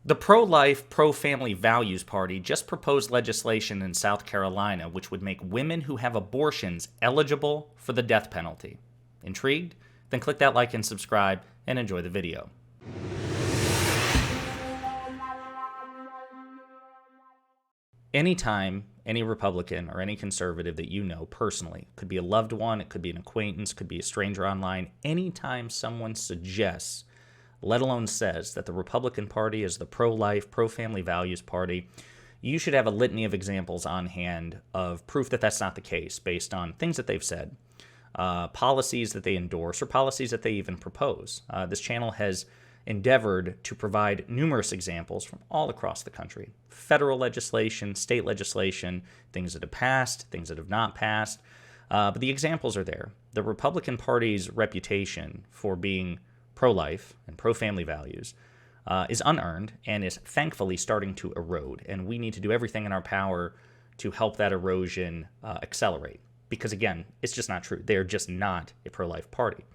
The pro-life, pro-family values party just proposed legislation in South Carolina which would make women who have abortions eligible for the death penalty. Intrigued? Then click that like and subscribe and enjoy the video. Anytime any Republican or any conservative that you know personally, could be a loved one, it could be an acquaintance, could be a stranger online, anytime someone suggests, let alone says, that the Republican Party is the pro-life, pro-family values party, you should have a litany of examples on hand of proof that that's not the case based on things that they've said, policies that they endorse, or policies that they even propose. This channel has endeavored to provide numerous examples from all across the country. Federal legislation, state legislation, things that have passed, things that have not passed. But the examples are there. The Republican Party's reputation for being pro-life and pro-family values is unearned and is thankfully starting to erode. And we need to do everything in our power to help that erosion accelerate. Because again, it's just not true. They're just not a pro-life party.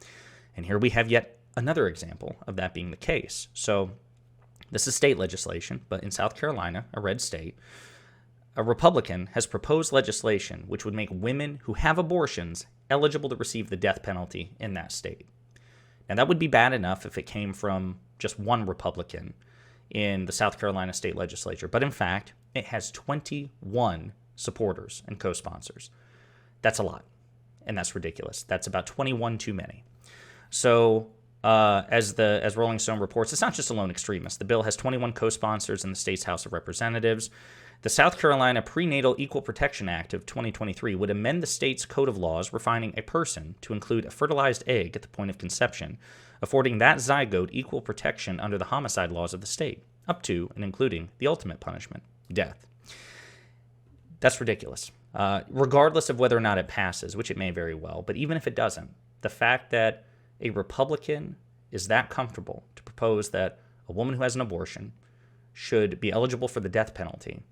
And here we have yet another example of that being the case. So this is state legislation, but in South Carolina, a red state, a Republican has proposed legislation which would make women who have abortions eligible to receive the death penalty in that state. Now, that would be bad enough if it came from just one Republican in the South Carolina state legislature. But in fact, it has 21 supporters and co-sponsors. That's a lot, and that's ridiculous. That's about 21 too many. So as Rolling Stone reports, it's not just a lone extremist. The bill has 21 co-sponsors in the state's House of Representatives. The South Carolina Prenatal Equal Protection Act of 2023 would amend the state's code of laws refining a person to include a fertilized egg at the point of conception, affording that zygote equal protection under the homicide laws of the state, up to and including the ultimate punishment, death. That's ridiculous. Regardless of whether or not it passes, which it may very well, but even if it doesn't, the fact that a Republican is that comfortable to propose that a woman who has an abortion should be eligible for the death penalty,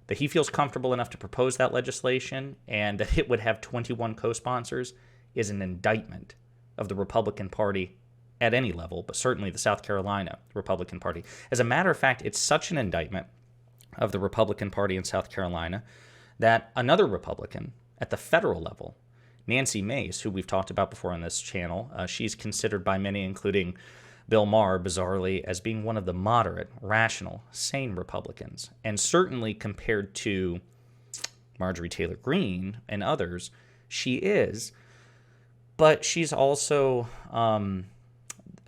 that he feels comfortable enough to propose that legislation, and that it would have 21 co-sponsors, is an indictment of the Republican Party at any level, but certainly the South Carolina Republican Party. As a matter of fact, it's such an indictment of the Republican Party in South Carolina that another Republican at the federal level, Nancy Mace, who we've talked about before on this channel, she's considered by many, including Bill Maher, bizarrely, as being one of the moderate, rational, sane Republicans. And certainly compared to Marjorie Taylor Greene and others, she is. But she's also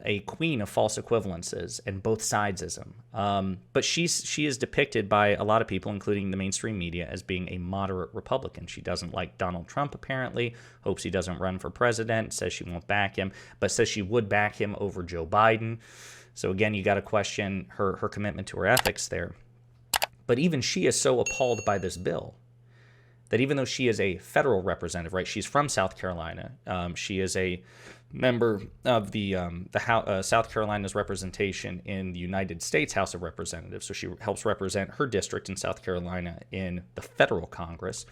a queen of false equivalences and both sidesism. But she is depicted by a lot of people, including the mainstream media, as being a moderate Republican. She doesn't like Donald Trump, apparently, hopes he doesn't run for president, says she won't back him, but says she would back him over Joe Biden. So again, you got to question her commitment to her ethics there. But even she is so appalled by this bill that even though she is a federal representative, right, she's from South Carolina, she is a member of the South Carolina's representation in the United States House of Representatives, so she helps represent her district in South Carolina in the federal Congress,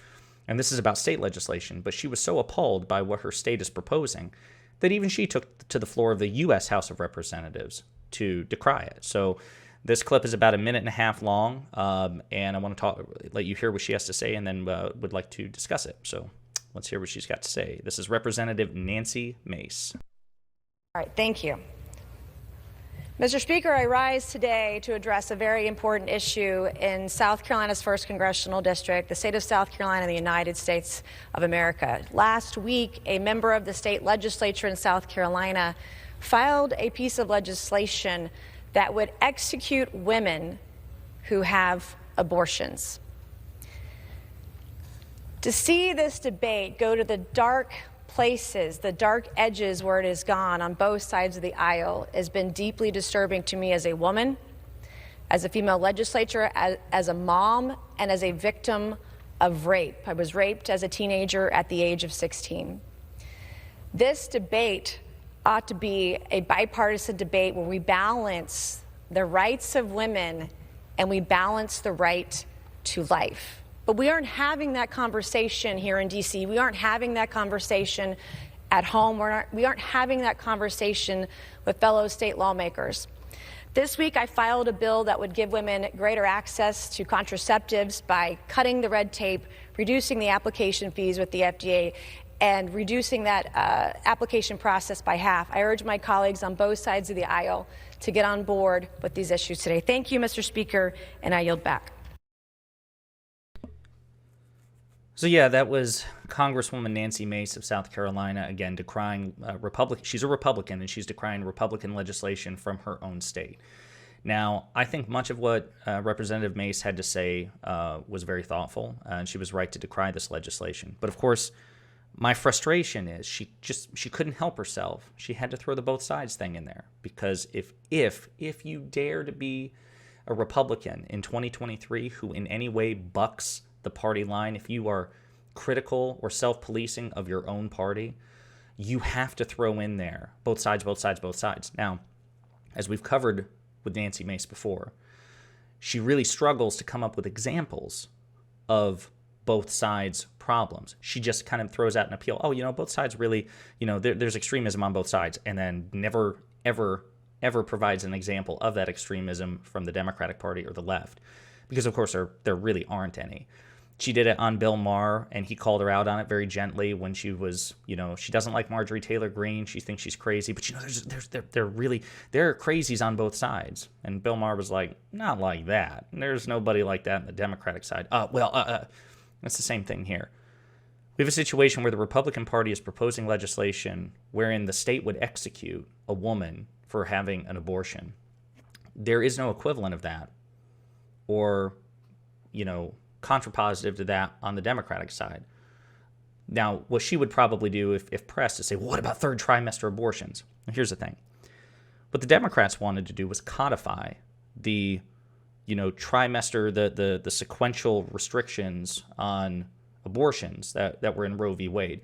and this is about state legislation, but she was so appalled by what her state is proposing that even she took to the floor of the U.S. House of Representatives to decry it. So this clip is about 1.5 minutes long, and I want to let you hear what she has to say, and then would like to discuss it. So let's hear what she's got to say. This is Representative Nancy Mace. All right, thank you. Mr. Speaker, I rise today to address a very important issue in South Carolina's 1st Congressional District, the state of South Carolina, the United States of America. Last week, a member of the state legislature in South Carolina filed a piece of legislation that would execute women who have abortions. To see this debate go to the dark places, the dark edges where it has gone on both sides of the aisle has been deeply disturbing to me as a woman, as a female legislator, as a mom, and as a victim of rape. I was raped as a teenager at the age of 16. This debate ought to be a bipartisan debate where we balance the rights of women and we balance the right to life. But we aren't having that conversation here in D.C. We aren't having that conversation at home. We aren't having that conversation with fellow state lawmakers. This week, I filed a bill that would give women greater access to contraceptives by cutting the red tape, reducing the application fees with the FDA, and reducing that application process by half. I urge my colleagues on both sides of the aisle to get on board with these issues today. Thank you, Mr. Speaker, and I yield back. So yeah, that was Congresswoman Nancy Mace of South Carolina, again, decrying Republican. She's a Republican, and she's decrying Republican legislation from her own state. Now, I think much of what Representative Mace had to say was very thoughtful, and she was right to decry this legislation. But of course, my frustration is she couldn't help herself. She had to throw the both sides thing in there, because if you dare to be a Republican in 2023 who in any way bucks the party line, if you are critical or self-policing of your own party, you have to throw in there both sides, both sides, both sides. Now, as we've covered with Nancy Mace before, she really struggles to come up with examples of both sides' problems. She just kind of throws out an appeal. Oh, both sides really, there's extremism on both sides, and then never, ever, ever provides an example of that extremism from the Democratic Party or the left, because of course there really aren't any. She did it on Bill Maher, and he called her out on it very gently when she was, she doesn't like Marjorie Taylor Greene. She thinks she's crazy, but there are crazies on both sides. And Bill Maher was like, not like that. There's nobody like that on the Democratic side. That's the same thing here. We have a situation where the Republican Party is proposing legislation wherein the state would execute a woman for having an abortion. There is no equivalent of that, or, contrapositive to that on the Democratic side. Now, what she would probably do if pressed is say, well, what about third trimester abortions? Now, here's the thing. What the Democrats wanted to do was codify the, trimester, the sequential restrictions on abortions that were in Roe v. Wade.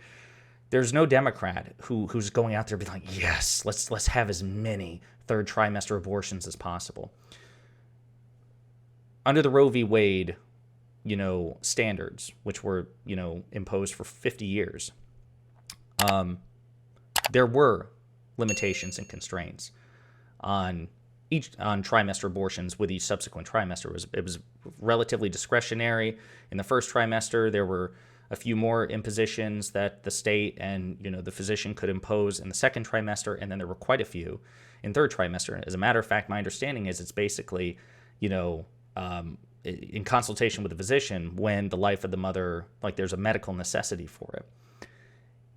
There's no Democrat who's going out there being like, yes, let's have as many third trimester abortions as possible. Under the Roe v. Wade standards, which were, imposed for 50 years, there were limitations and constraints on trimester abortions with each subsequent trimester. It was relatively discretionary. In the first trimester, there were a few more impositions that the state and, the physician could impose in the second trimester, and then there were quite a few in third trimester. As a matter of fact, my understanding is it's basically, in consultation with the physician when the life of the mother, there's a medical necessity for it.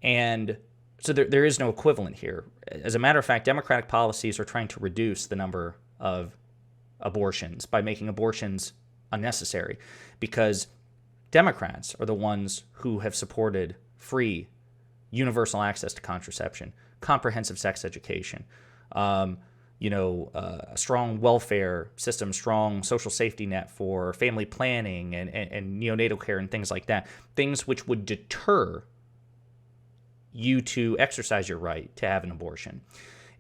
And so there is no equivalent here. As a matter of fact, Democratic policies are trying to reduce the number of abortions by making abortions unnecessary, because Democrats are the ones who have supported free, universal access to contraception, comprehensive sex education, a strong welfare system, strong social safety net for family planning and neonatal care and things like that, things which would deter you to exercise your right to have an abortion.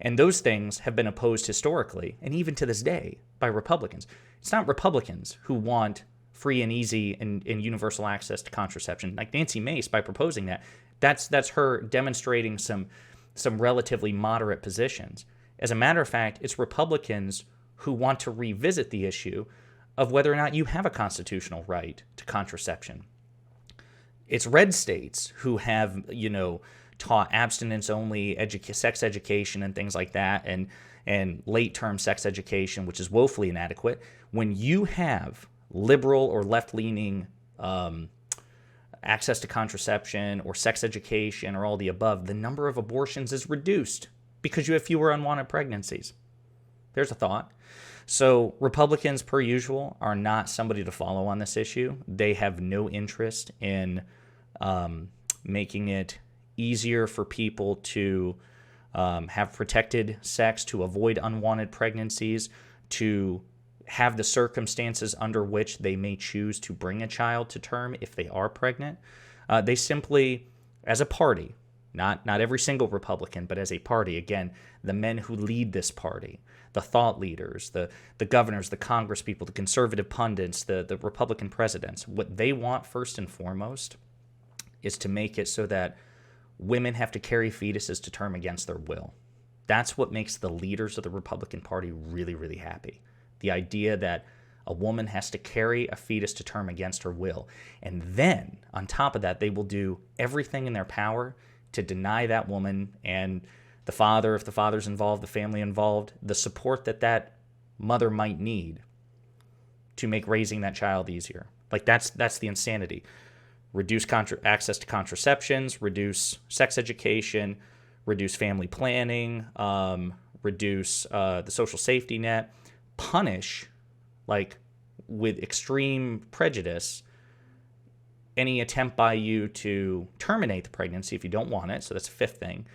And those things have been opposed historically, and even to this day, by Republicans. It's not Republicans who want free and easy and universal access to contraception. Like Nancy Mace, by proposing that's her demonstrating some relatively moderate positions. As a matter of fact, it's Republicans who want to revisit the issue of whether or not you have a constitutional right to contraception. It's red states who have, taught abstinence-only sex education and things like that, and late-term sex education, which is woefully inadequate. When you have liberal or left-leaning access to contraception or sex education or all the above, the number of abortions is reduced because you have fewer unwanted pregnancies. There's a thought. So Republicans, per usual, are not somebody to follow on this issue. They have no interest in making it easier for people to have protected sex, to avoid unwanted pregnancies, to have the circumstances under which they may choose to bring a child to term if they are pregnant. They simply, as a party, not every single Republican, but as a party, again, the men who lead this party, the thought leaders, the governors, the Congress people, the conservative pundits, the Republican presidents, what they want first and foremost is to make it so that women have to carry fetuses to term against their will. That's what makes the leaders of the Republican Party really, really happy. The idea that a woman has to carry a fetus to term against her will. And then, on top of that, they will do everything in their power to deny that woman and the father, if the father's involved, the family involved, the support that that mother might need to make raising that child easier. Like, that's the insanity. Reduce access to contraceptions, reduce sex education, reduce family planning, reduce the social safety net, punish, like with extreme prejudice, any attempt by you to terminate the pregnancy if you don't want it. So that's a fifth thing.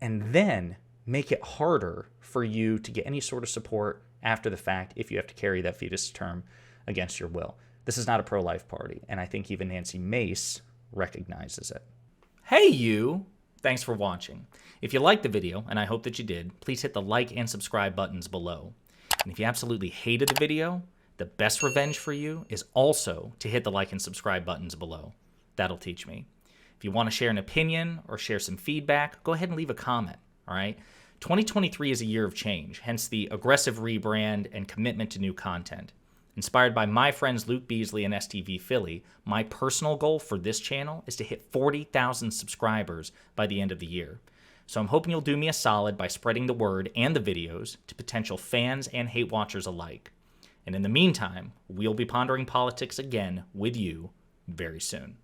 And then make it harder for you to get any sort of support after the fact if you have to carry that fetus to term against your will. This is not a pro-life party, and I think even Nancy Mace recognizes it. Hey you! Thanks for watching. If you liked the video, and I hope that you did, please hit the like and subscribe buttons below. And if you absolutely hated the video, the best revenge for you is also to hit the like and subscribe buttons below. That'll teach me. If you want to share an opinion or share some feedback, go ahead and leave a comment, all right? 2023 is a year of change, hence the aggressive rebrand and commitment to new content. Inspired by my friends Luke Beasley and STV Philly, my personal goal for this channel is to hit 40,000 subscribers by the end of the year. So I'm hoping you'll do me a solid by spreading the word and the videos to potential fans and hate watchers alike. And in the meantime, we'll be pondering politics again with you very soon.